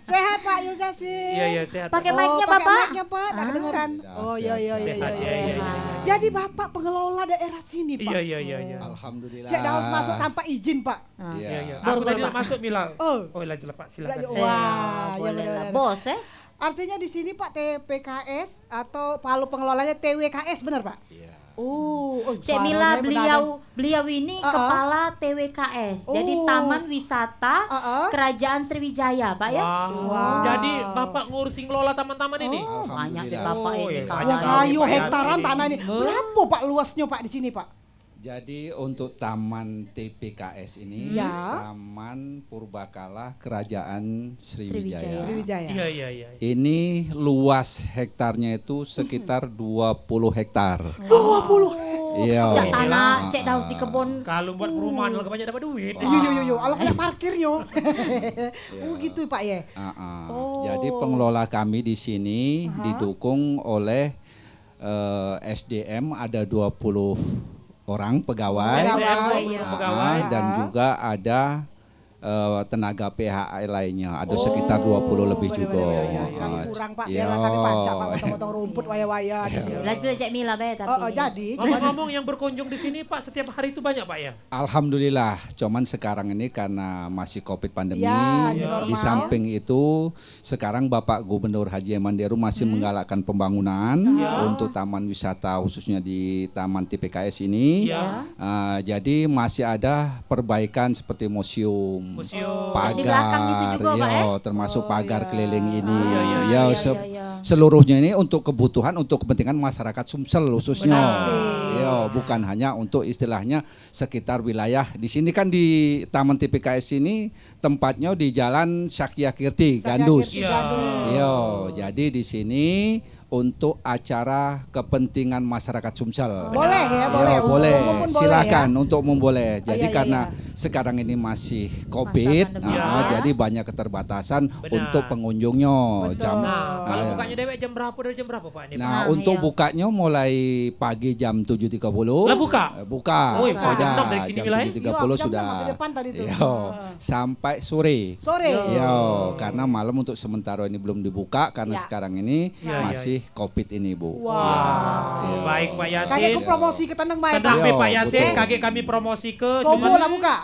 Speaker 3: Sehat Pak Yul Yasin.
Speaker 2: Iya, sehat.
Speaker 1: Pakai
Speaker 2: Pak.
Speaker 1: mic-nya,
Speaker 3: pakai
Speaker 1: Bapak?
Speaker 3: mic-nya, Pak, nggak kedengeran. Oh iya.
Speaker 2: Sehat, iya.
Speaker 3: Jadi Bapak pengelola daerah sini, Pak.
Speaker 2: Iya.
Speaker 11: Alhamdulillah.
Speaker 3: Cek Daus masuk tanpa izin, Pak.
Speaker 2: Iya.
Speaker 1: Baru
Speaker 2: Aku tadi
Speaker 1: Pak.
Speaker 2: nak masuk bilang.
Speaker 3: Oh.
Speaker 2: Oh, lanjutlah Pak, silakan.
Speaker 3: Lanjut.
Speaker 1: Eh,
Speaker 3: Wah, ya
Speaker 1: boleh lah.
Speaker 3: benar.
Speaker 1: Bos
Speaker 3: Artinya di sini Pak TPKS atau Palu pengelolanya TWKS, benar Pak?
Speaker 11: Iya.
Speaker 1: Cek Mila, beliau ini kepala TWKS. Jadi
Speaker 3: Oh.
Speaker 1: Taman Wisata Kerajaan Sriwijaya, Pak ya.
Speaker 2: Wow. Jadi Bapak ngurusin ngelola taman-taman ini?
Speaker 1: Oh, banyak deh
Speaker 11: Alhamdulillah.
Speaker 1: Bapak
Speaker 2: Oh,
Speaker 1: ini
Speaker 2: iya,
Speaker 1: kawan.
Speaker 2: banyak.
Speaker 3: Kayu
Speaker 2: Pak,
Speaker 3: hektaran
Speaker 2: ya.
Speaker 3: tanah ini. Berapa Pak luasnya Pak di sini Pak?
Speaker 11: Jadi untuk Taman TPKS ini,
Speaker 3: Ya.
Speaker 11: Taman Purbakala Kerajaan Sriwijaya.
Speaker 3: Sriwijaya.
Speaker 2: Iya.
Speaker 11: Ini luas hektarnya itu sekitar 20 hektar.
Speaker 3: 20.
Speaker 11: Iya.
Speaker 1: Cak tanah, Cek Daus di kebun.
Speaker 2: Kalau buat perumahan lebih banyak dapat duit.
Speaker 3: Yo. Alah punya parkirnya. Oh gitu Pak ya. Oh.
Speaker 11: Jadi pengelola kami di sini didukung oleh SDM ada 20 orang pegawai.
Speaker 2: Pegawai.
Speaker 11: Dan juga ada tenaga PHI lainnya, ada sekitar 20 lebih juga.
Speaker 3: Kami kurang Pak,
Speaker 11: Iya.
Speaker 3: biarlah kami pajak Pak, potong-potong rumput waya-waya.
Speaker 1: Lanjut Cek Mila be tapi.
Speaker 3: Jadi.
Speaker 2: Ngomong-ngomong yang berkunjung di sini Pak setiap hari itu banyak Pak ya?
Speaker 11: Alhamdulillah, cuman sekarang ini karena masih COVID pandemi,
Speaker 3: Ya,
Speaker 11: di samping itu sekarang Bapak Gubernur Haji Emanderu masih menggalakkan pembangunan untuk taman wisata khususnya di Taman TPKS ini. Jadi masih ada perbaikan seperti museum,
Speaker 1: Di belakang itu
Speaker 11: pagar,
Speaker 1: juga, Pak,
Speaker 11: termasuk pagar keliling ini.
Speaker 1: iya.
Speaker 11: Seluruhnya ini untuk kebutuhan, untuk kepentingan masyarakat Sumsel khususnya. Ya, bukan hanya untuk istilahnya sekitar wilayah. Di sini kan di Taman TPKS ini tempatnya di Jalan Syakya Kirti, Gandus. Iya, jadi di sini untuk acara kepentingan masyarakat Sumsel.
Speaker 3: Boleh ya, boleh.
Speaker 11: Ya, boleh.
Speaker 3: Umum pun boleh
Speaker 11: Silakan
Speaker 3: ya.
Speaker 11: untuk umum boleh. Jadi
Speaker 3: iya,
Speaker 11: karena
Speaker 3: iya.
Speaker 11: sekarang ini masih COVID,
Speaker 1: Masa pandemi.
Speaker 11: jadi banyak keterbatasan
Speaker 2: Benar.
Speaker 11: untuk pengunjungnya. Jam,
Speaker 2: Nah, kalau
Speaker 11: nah,
Speaker 2: bukanya dewek jam berapa dari jam berapa Pak? Ini, Pak?
Speaker 11: Nah, untuk
Speaker 1: iya.
Speaker 11: bukanya mulai pagi jam 7.30.
Speaker 2: Lah, buka?
Speaker 11: Buka.
Speaker 2: Oh, iya,
Speaker 11: Sudah
Speaker 2: jam 6 dari sini
Speaker 11: jam
Speaker 2: nilai?
Speaker 11: 7.30
Speaker 3: Iya, jam
Speaker 11: sudah.
Speaker 3: masih depan tadi tuh.
Speaker 11: Iya, sampai sore.
Speaker 3: Sore.
Speaker 11: Iya, karena malam untuk sementara ini belum dibuka karena
Speaker 3: Ya.
Speaker 11: sekarang ini
Speaker 2: Iya,
Speaker 11: masih COVID ini, Bu.
Speaker 3: Wah.
Speaker 11: Iya.
Speaker 2: Baik Pak Yasin.
Speaker 3: Kakek ku promosi ke Tandang Baik.
Speaker 2: Tenang
Speaker 11: Iya,
Speaker 2: Be, Pak Yasin,
Speaker 11: betul.
Speaker 2: kakek kami promosi ke
Speaker 3: Subuh lah buka.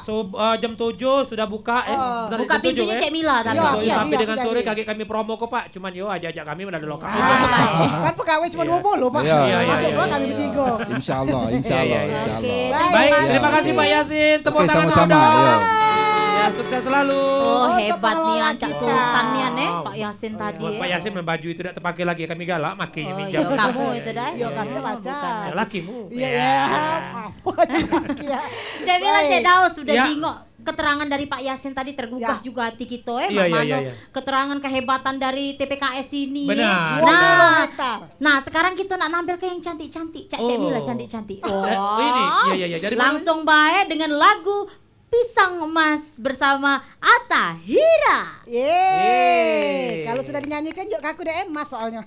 Speaker 2: jam 7 sudah buka bentar,
Speaker 1: Buka
Speaker 2: jam 7,
Speaker 1: pintunya Cek Mila tapi.
Speaker 3: Iya,
Speaker 2: Betul,
Speaker 3: iya.
Speaker 2: sampai dengan sore
Speaker 3: jadi.
Speaker 2: kakek kami promo kok Pak. Cuman yo ajak kami mendadak lokal.
Speaker 1: Itu Pak.
Speaker 3: Kan pegawai cuma
Speaker 2: Iya.
Speaker 3: 20 Pak.
Speaker 11: Iya, iya,
Speaker 3: Masuk
Speaker 2: iya,
Speaker 3: dua
Speaker 2: iya,
Speaker 3: kami
Speaker 2: iya.
Speaker 3: bertiga.
Speaker 11: Insya Allah, insya
Speaker 2: Iya,
Speaker 11: Allah,
Speaker 2: iya,
Speaker 11: insya
Speaker 1: Oke,
Speaker 11: Allah.
Speaker 2: Baik,
Speaker 3: Iya,
Speaker 2: terima
Speaker 11: iya.
Speaker 2: kasih Pak Yasin. Tepuk
Speaker 11: Oke,
Speaker 2: tangan
Speaker 11: sama-sama.
Speaker 2: dong.
Speaker 11: Iya.
Speaker 2: Ya, sukses selalu.
Speaker 1: Oh,
Speaker 3: Untuk
Speaker 1: hebat nih
Speaker 3: pengelola
Speaker 1: Cak
Speaker 3: kita.
Speaker 1: Sultan nih aneh,
Speaker 2: Wow.
Speaker 1: Pak Yasin tadi.
Speaker 2: Buat Pak
Speaker 1: ya.
Speaker 2: Yasin baju itu tidak terpakai lagi kami galak, makanya
Speaker 1: Oh,
Speaker 2: minjam.
Speaker 1: iya, kamu itu dah.
Speaker 3: Iya, kami udah baca.
Speaker 1: Bukan
Speaker 2: Ya,
Speaker 1: lagi.
Speaker 2: lakimu.
Speaker 3: Iya,
Speaker 2: Ya.
Speaker 3: iya. Maaf. Ya.
Speaker 1: Cek Mila, Cek Daus sudah
Speaker 2: Ya.
Speaker 1: dingok keterangan dari Pak Yasin tadi tergugah
Speaker 3: Ya.
Speaker 1: juga hati kita
Speaker 2: Iya,
Speaker 1: Mak
Speaker 2: iya,
Speaker 1: Mano.
Speaker 2: iya, iya.
Speaker 1: Keterangan kehebatan dari TPKS ini.
Speaker 2: Benar.
Speaker 1: Nah,
Speaker 3: hektar.
Speaker 1: nah sekarang kita nak nampil ke yang cantik-cantik. Cek Cek
Speaker 2: Oh.
Speaker 1: Mila cantik-cantik.
Speaker 2: Ini, iya, iya. Dari mana?
Speaker 1: Langsung baik dengan lagu Pisang Emas bersama Atta Hira.
Speaker 3: Yeay. Kalau sudah dinyanyikan juga aku udah emas soalnya.